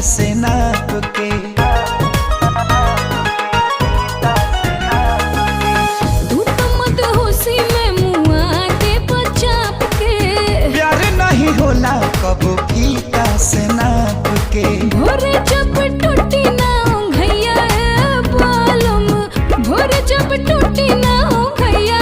से नाप के। तू तो मदहोशी में मुआ दे बचाप के। प्यार नहीं होला कबो फीता से नाप के। भोरे जब टूटी ना घैया बालम, भोरे जब टूटी ना घैया